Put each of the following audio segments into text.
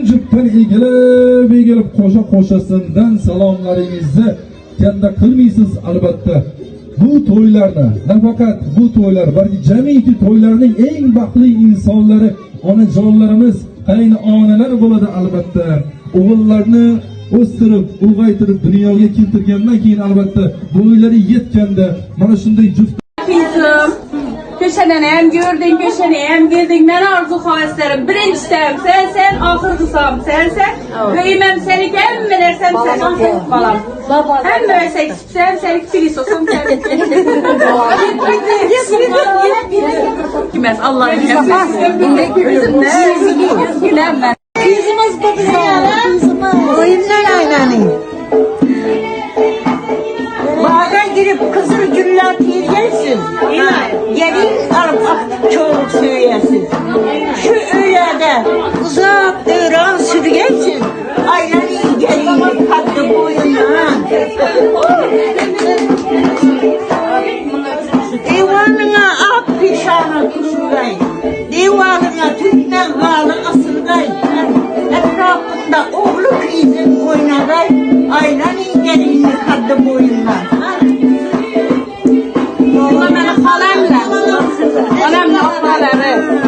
Cüpten egilib qo'sha-qo'shasidan salomlaringizni kanda qilmaysiz albatta. Bu to'ylarni, nafaqat bu to'ylar, balki jamiyati to'ylarning eng baxtli insonlari onajonlarimiz, qaynonalar bo'ladi albatta. O'g'illarni o'stirib, ulg'aytirib dunyoga keltirgandan keyin albatta bo'ylari yetganda mana shunday juft Köşeden hem gördün, köşene hem girdin. Ben arzu haveslerim. Birinçtem sen, ahırgısam sen. Kıymem seni emmedersem sen. Falan. Hem böyle sen filiz olsun. Kimez Allah'ın Gülenmez. Kızımız babasına. Oyunlar aynanı. Bazen girip kızıl güller diyeceksin. Gelin alıp çoğuluk söyleyesin. Şu öğlede uzak döran sürüyeceksin. Aylanın gelini tatlı boyundan. Divanına ak pişanı kurulay. Divanına tünden bağlı asılgay. Etrafında oğlu kızın oynagay. Aylanın gelini tatlı boyundan. Halamla, halamla, halamla, halamla, halamla,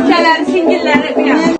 halamla,